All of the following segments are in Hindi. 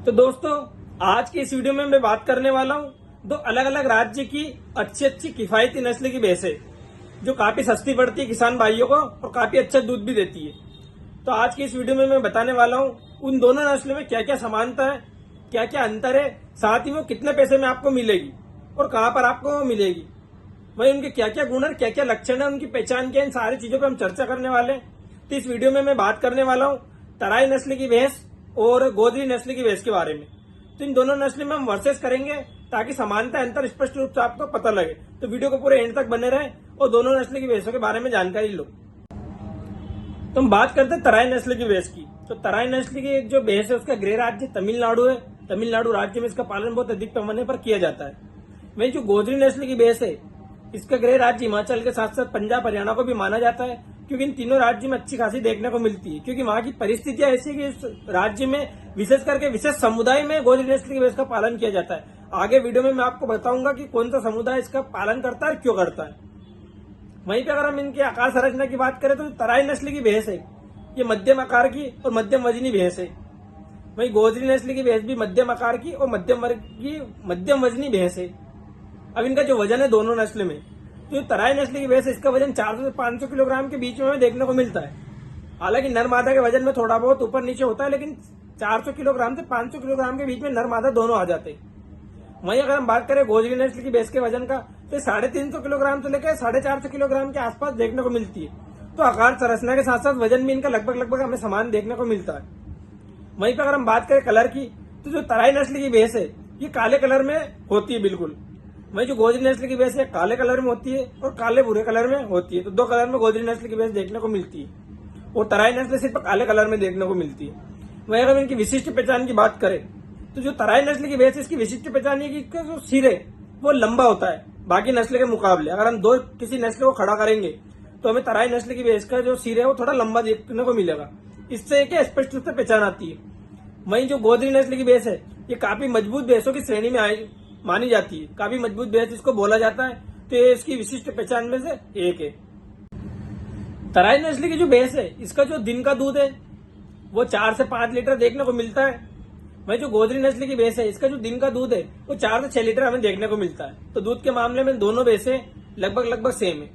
तो दोस्तों, आज की इस वीडियो में मैं बात करने वाला हूँ दो अलग अलग राज्य की अच्छी अच्छी किफायती नस्ल की भैंसें जो काफी सस्ती पड़ती है किसान भाइयों को और काफी अच्छा दूध भी देती है। तो आज की इस वीडियो में मैं बताने वाला हूँ उन दोनों नस्लों में क्या क्या समानता है, क्या क्या अंतर है, साथ ही वो कितने पैसे में आपको मिलेगी और कहाँ पर आपको मिलेगी, वही उनके क्या क्या गुण और क्या क्या लक्षण है, उनकी पहचान क्या है, इन सारी चीजों पर हम चर्चा करने वाले हैं। तो इस वीडियो में मैं बात करने वाला हूँ तराई नस्ल की भैंस और गोदरी नस्ल की भैंस के बारे में। तो इन दोनों नस्ल में हम वर्सेस करेंगे ताकि समानता अंतर स्पष्ट रूप से आपको पता लगे। तो वीडियो को पूरे एंड तक बने रहे और दोनों नस्ल की भैंसों के बारे में जानकारी लो। तो हम बात करते हैं तराई नस्ल की भैंस की। तो तराई नस्ल की जो भैंस है उसका गृह राज्य तमिलनाडु है। तमिलनाडु राज्य में इसका पालन बहुत अधिक पैमाने पर किया जाता है। वहीं जो गोदरी नस्ल की भैंस है इसका गृह राज्य हिमाचल के साथ साथ पंजाब हरियाणा को भी माना जाता है, क्योंकि इन तीनों राज्यों में अच्छी खासी देखने को मिलती है, क्योंकि वहां की परिस्थितियां ऐसी कि इस राज्य में विशेष करके विशेष समुदाय में गोदरी नस्ल की भैंस का पालन किया जाता है। आगे वीडियो में मैं आपको बताऊंगा कि कौन सा समुदाय इसका पालन करता है और क्यों करता है। वहीं पे अगर हम इनके आकार संरचना की बात करें तो तराई नस्ल की भैंस है ये मध्यम आकार की और मध्यम वजनी भैंस है। वहीं गोदरी नस्ल की भैंस भी मध्यम आकार की और मध्यम वर्ग की मध्यम वजनी भैंस है। अब इनका जो वजन है दोनों नस्ल में, तो तराई नस्ल की भैंस इसका वजन 400 से 500 किलोग्राम के बीच में देखने को मिलता है। हालांकि नर मादा के वजन में थोड़ा बहुत ऊपर नीचे होता है, लेकिन 400 किलोग्राम से 500 किलोग्राम के बीच में नर मादा दोनों आ जाते हैं। वहीं अगर हम बात करें गोदरी नस्ल की भैंस के वजन का, तो 350 किलोग्राम से लेकर 450 किलोग्राम के आसपास देखने को मिलती है। तो आकार संरचना के साथ साथ वजन भी इनका लगभग हमें समान देखने को मिलता है। वहीं पर अगर हम बात करें कलर की, तो जो तराई नस्ल की भैंस है ये काले कलर में होती है बिल्कुल। वहीं जो गोदरी नस्ल की भैंस है काले कलर में होती है और काले भूरे कलर में होती है। तो दो कलर में गोदरी नस्ल की भैंस देखने को मिलती है और तराई नस्ल सिर्फ काले कलर में देखने को मिलती है। वहीं अगर इनकी विशिष्ट पहचान की बात करें तो जो तराई नस्ल की भैंस है इसकी विशिष्ट पहचान ये कि इसका जो सिर है वो लंबा होता है बाकी नस्ल के मुकाबले। अगर हम दो किसी नस्ल को खड़ा करेंगे तो हमें तराई नस्ल की भैंस का जो सिर है वो थोड़ा लंबा देखने को मिलेगा। इससे एक स्पष्ट रूप से पहचान आती है। वहीं जो गोदरी नस्ल की भैंस है ये काफी मजबूत भैंसों की श्रेणी में मानी जाती है, काफी मजबूत भैंस इसको बोला जाता है। तो ये इसकी विशिष्ट पहचान में से एक है। तराई नस्ल की जो भैंस है इसका जो दिन का दूध है वो 4 से 5 लीटर देखने को मिलता है। वहीं जो गोदरी नस्ल की भैंस है इसका जो दिन का दूध है वो 4 से 6 लीटर हमें देखने को मिलता है। तो दूध के मामले में दोनों भैंसें लगभग सेम है।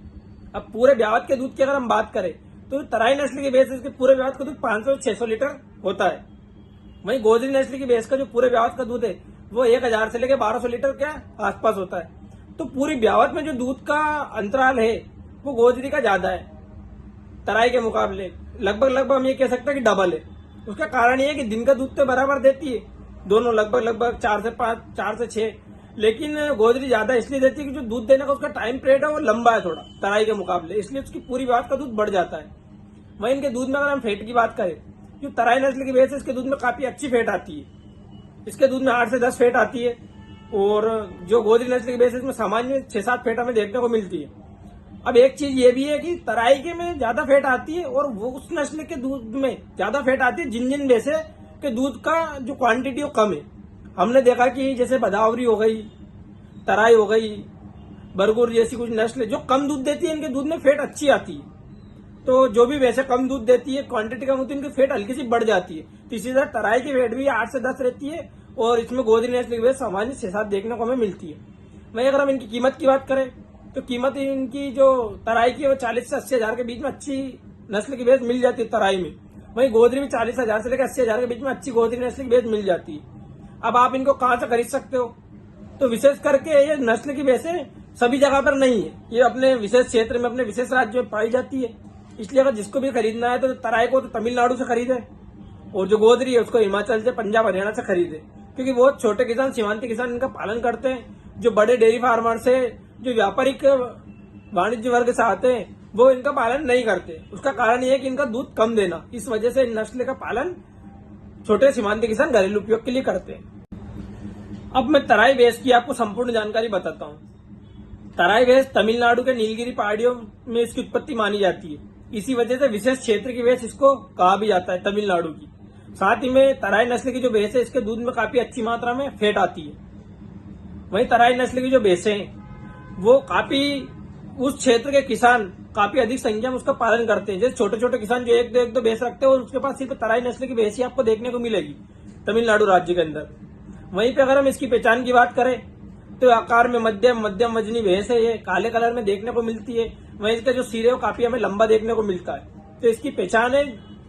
अब पूरे ब्यावत के दूध की अगर हम बात करें तो तराई नस्ल की भैंस इसके पूरे ब्यावत का दूध 500 से 600 लीटर होता है। वहीं गोदरी नस्ल की भैंस का जो पूरे ब्यावत का दूध है वो 1000 से लेकर 1200 लीटर के आसपास होता है। तो पूरी ब्यावत में जो दूध का अंतराल है वो गोदरी का ज्यादा है तराई के मुकाबले, लगभग हम ये कह सकते हैं कि डबल है। उसका कारण ये है कि दिन का दूध तो बराबर देती है दोनों, लगभग 4 से 5, 4 से 6, लेकिन गोदरी ज्यादा इसलिए देती है कि जो दूध देने का उसका टाइम पीरियड है वो लंबा है थोड़ा तराई के मुकाबले, इसलिए उसकी पूरी ब्यावत का दूध बढ़ जाता है। वहीं इनके दूध में अगर हम फैट की बात करें, जो तराई नस्ल की भैंस है इसके दूध में काफी अच्छी फैट आती है। इसके दूध में 8 से 10 फैट आती है और जो गोदरी नस्ल की भैंस है इसमें सामान्य 6-7 फैट हमें देखने को मिलती है। अब एक चीज ये भी है कि तराई के में ज्यादा फैट आती है और वो उस नस्ल के दूध में ज्यादा फैट आती है जिन भैंसे के दूध का जो क्वांटिटी वो कम है। हमने देखा कि जैसे बदावरी हो गई, तराई हो गई, बरगुर जैसी कुछ नस्ल जो कम दूध देती है इनके दूध में फैट अच्छी आती है। तो जो भी वैसे कम दूध देती है क्वांटिटी कम होती है इनकी फैट हल्की सी बढ़ जाती है। तो इसी तरह तराई की फैट भी 8 से 10 रहती है और इसमें गोदरी नस्ल की भैंस सामान्य 6-7 देखने को हमें मिलती है। वहीं अगर हम इनकी कीमत की बात करें तो कीमत इनकी जो तराई की है वो 40 से 80 हजार के बीच में अच्छी नस्ल की भैंस मिल जाती है तराई में। वहीं गोदरी में 40 हजार से लेकर 80 हजार के बीच में अच्छी गोदरी नस्ल की भैंस मिल जाती है। अब आप इनको कहाँ से खरीद सकते हो, तो विशेष करके ये नस्ल की भैंसें सभी जगह पर नहीं है, ये अपने विशेष क्षेत्र में अपने विशेष राज्य में पाई जाती है। इसलिए अगर जिसको भी खरीदना है तो तराई को तो तमिलनाडु से खरीदे और जो गोदरी है उसको हिमाचल से, पंजाब हरियाणा से खरीदे, क्योंकि बहुत छोटे किसान, सीमांती किसान इनका पालन करते हैं। जो बड़े डेयरी फार्मर से, जो व्यापारिक वाणिज्य वर्ग से आते हैं वो इनका पालन नहीं करते। उसका कारण ये है कि इनका दूध कम देना, इस वजह से इन नस्ल का पालन छोटे सीमांती किसान घरेलू उपयोग के लिए करते हैं। अब मैं तराई भैंस की आपको संपूर्ण जानकारी बताता हूँ। तराई भैंस तमिलनाडु के नीलगिरी पहाड़ियों में इसकी उत्पत्ति मानी जाती है। इसी वजह से विशेष क्षेत्र की भैंस इसको कहा भी जाता है तमिलनाडु की। साथ ही में तराई नस्ल की जो भैंस है इसके दूध में काफी अच्छी मात्रा में फैट आती है। वहीं तराई नस्ल की जो भैंसें हैं वो काफी उस क्षेत्र के किसान काफी अधिक संख्या में उसका पालन करते हैं। जैसे छोटे छोटे किसान जो एक दो भैंस रखते हैं और उसके पास सिर्फ तराई नस्ल की भैंस ही आपको देखने को मिलेगी। तमिलनाडु राज्य के अंदर। वहीं पे अगर हम इसकी पहचान की बात करें तो आकार में मध्यम वजनी भैंस है, ये काले कलर में देखने को मिलती है। वहीं इसका जो सिर है वो काफी हमें लंबा देखने को मिलता है। तो इसकी पहचान है,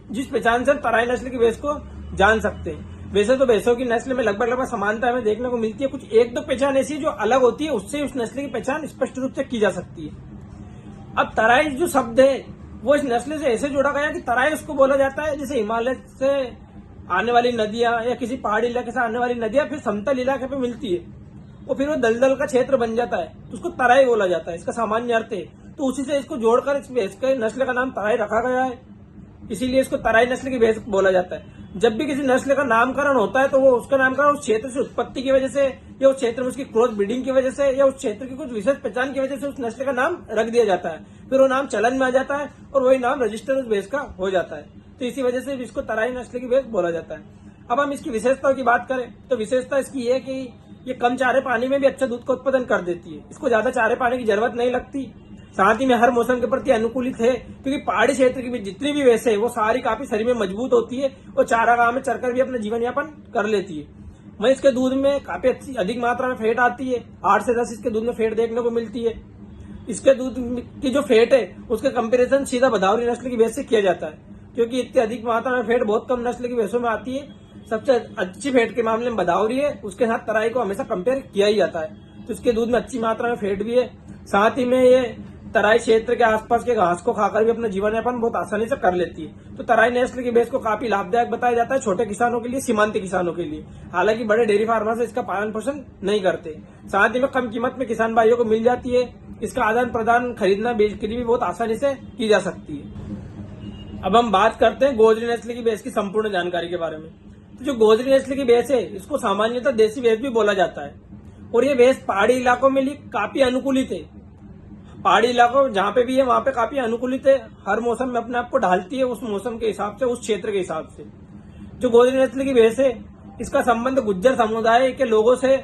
जिस पहचान से हम तराई नस्ल की भैंस को जान सकते हैं। वैसे तो भैंसों की नस्ल में लगभग समानता हमें देखने को मिलती है, कुछ एक दो पहचान ऐसी जो अलग होती है, उससे उस नस्ल की पहचान स्पष्ट रूप से की जा सकती है। अब तराई जो शब्द है वो इस नस्ल से ऐसे जोड़ा गया कि तराई उसको बोला जाता है जैसे हिमालय से आने वाली नदियां या किसी पहाड़ी इलाके से आने वाली नदियां फिर समतल इलाके पे मिलती है और फिर वो दलदल का क्षेत्र बन जाता है, तो उसको तराई बोला जाता है। इसका सामान्य अर्थ है, तो उसी से इसको जोड़कर इस भैंस के नस्ल का नाम तराई रखा गया है, इसीलिए इसको तराई नस्ल की भैंस बोला जाता है। जब भी किसी नस्ल का नामकरण होता है तो वो उसका नामकरण उस क्षेत्र से उत्पत्ति की वजह से या उस क्षेत्र में उसकी क्रॉस ब्रीडिंग की वजह से या उस क्षेत्र की कुछ विशेष पहचान की वजह से उस नस्ल का नाम रख दिया जाता है। फिर वो नाम चलन में आ जाता है और वही नाम रजिस्टर उस भैंस का हो जाता है। तो इसी वजह से इसको तराई नस्ल की भैंस बोला जाता है। अब हम इसकी विशेषताओं की बात करें तो विशेषता इसकी ये है कि ये कम चारे पानी में भी अच्छा दूध का उत्पादन कर देती है। इसको ज्यादा चारे पानी की जरूरत नहीं लगती। साथ ही में हर मौसम के प्रति अनुकूलित है, क्योंकि पहाड़ी क्षेत्र की भी जितनी भी भैंसें है वो सारी काफी शरीर में मजबूत होती है और चारागाह में चरकर भी अपना जीवन यापन कर लेती है। वहीं इसके दूध में काफी अधिक मात्रा में फैट आती है, 8 से 10 इसके दूध में फैट देखने को मिलती है। इसके दूध की जो फैट है उसके कंपेरिजन सीधा भदावरी नस्ल की भैंस से किया जाता है, क्योंकि इतनी अधिक मात्रा में फैट बहुत कम नस्ल की भैंसों में आती है। सबसे अच्छी फैट के मामले में भदावरी है, उसके साथ तराई को हमेशा कंपेयर किया ही जाता है। तो इसके दूध में अच्छी मात्रा में फैट भी है। साथ ही में ये तराई क्षेत्र के आसपास के घास को खाकर भी अपना जीवन यापन बहुत आसानी से कर लेती है। तो तराई नस्ल की भैंस को काफी लाभदायक बताया जाता है छोटे किसानों के लिए, सीमांती किसानों के लिए। हालांकि बड़े डेयरी फार्मर इसका पालन पोषण नहीं करते। साथ ही में कम कीमत में किसान भाइयों को मिल जाती है। इसका आदान प्रदान, खरीदना, बेचना भी बहुत आसानी से की जा सकती है। अब हम बात करते हैं गोजरी नस्ल की भैंस की संपूर्ण जानकारी के बारे में। तो जो गोजरी नस्ल की भैंस है इसको सामान्यतः देसी भैंस भी बोला जाता है और ये भैंस पहाड़ी इलाकों में लिए काफी अनुकूलित है। पहाड़ी इलाकों जहां पे भी है वहां पे काफी अनुकूलित है, हर मौसम में अपने आप को ढालती है उस मौसम के हिसाब से, उस क्षेत्र के हिसाब से। जो गोजरी नस्ल की भैंस है इसका संबंध गुज्जर समुदाय के लोगों से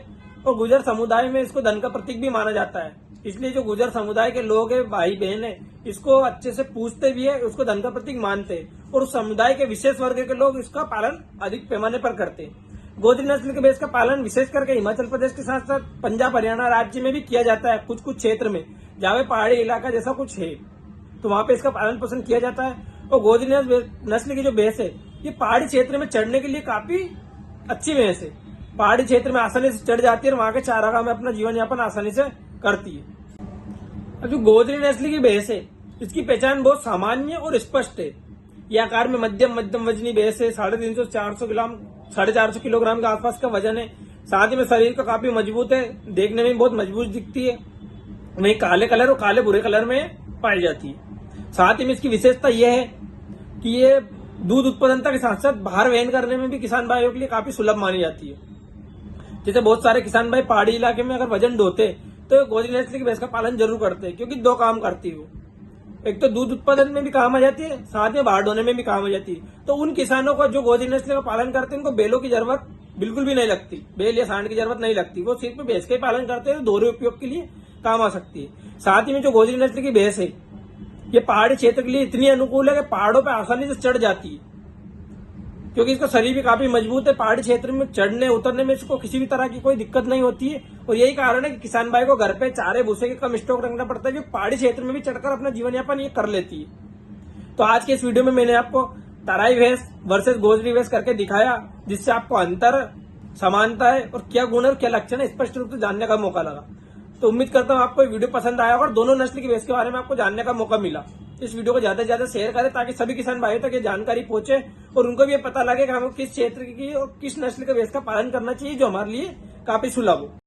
और गुज्जर समुदाय में इसको धन का प्रतीक भी माना जाता है। इसलिए जो गुज्जर समुदाय के लोग है, भाई बहन है, इसको अच्छे से पूछते भी है, उसको धन का प्रतीक मानते हैं और उस समुदाय के विशेष वर्ग के लोग इसका पालन अधिक पैमाने पर करते हैं। गोजरी नस्ल के भैंस का पालन विशेष करके हिमाचल प्रदेश के साथ साथ पंजाब, हरियाणा राज्य में भी किया जाता है। कुछ कुछ क्षेत्र में जहाँ पे पहाड़ी इलाका जैसा कुछ है तो वहां पे इसका पालन पोषण किया जाता है। और गोजरी नस्ल की जो भैंस है ये पहाड़ी क्षेत्र में चढ़ने के लिए काफी अच्छी भैंस है। पहाड़ी क्षेत्र में आसानी से चढ़ जाती है और वहां के चारागाह में अपना जीवन यापन आसानी से करती है। अब जो गोजरी नस्ल की भैंस है इसकी पहचान बहुत सामान्य और स्पष्ट है। ये आकार में मध्यम वजनी भैंस है, 350-400 किलोग्राम के आसपास का वजन है। साथ ही में शरीर का काफी मजबूत है, देखने में बहुत मजबूत दिखती है। वही काले कलर और काले भूरे कलर में पाई जाती है। साथ ही में इसकी विशेषता यह है कि ये दूध उत्पादनता के साथ साथ भार वहन करने में भी किसान भाइयों के लिए काफी सुलभ मानी जाती है। जैसे बहुत सारे किसान भाई पहाड़ी इलाके में अगर वजन ढोते तो गोजरी नस्ल की भैंस का पालन जरूर करते हैं, क्योंकि 2 काम करती है वो। एक तो दूध उत्पादन में भी काम आ जाती है, साथ में भार ढोने में भी काम आ जाती है। तो उन किसानों को जो गोजरी नस्ल का पालन करते हैं उनको बैलों की जरूरत बिल्कुल भी नहीं लगती, बैल या सांड की जरूरत नहीं लगती। वो सिर्फ भैंस का ही पालन करते हैं, दोहरे उपयोग के लिए काम आ सकती है। साथ ही में जो गोजरी नस्ल की भैंस है ये पहाड़ी क्षेत्र के लिए इतनी अनुकूल है कि पहाड़ों पर आसानी से चढ़ जाती है, क्योंकि इसका शरीर भी काफी मजबूत है। पहाड़ी क्षेत्र में चढ़ने उतरने में इसको किसी भी तरह की कोई दिक्कत नहीं होती है और यही कारण है कि किसान भाई को घर पे चारे भूसे के कम स्टॉक रखना पड़ता है, जो पहाड़ी क्षेत्र में भी चढ़कर अपना जीवन यापन ये कर लेती है। तो आज के इस वीडियो में मैंने आपको तराई भैंस वर्सेस गोजरी भैंस करके दिखाया, जिससे आपको अंतर, समानता है और क्या गुण और क्या लक्षण है स्पष्ट रूप से जानने का मौका लगा। तो उम्मीद करता हूँ आपको वीडियो पसंद आया और दोनों नस्ल की भैंस के बारे में आपको जानने का मौका मिला। इस वीडियो को ज्यादा से ज्यादा शेयर करें ताकि सभी किसान भाइयों तक ये जानकारी पहुंचे और उनको भी ये पता लगे कि हमें किस क्षेत्र की और किस नस्ल के भैंस का पालन करना चाहिए जो हमारे लिए काफी सुलभ हो।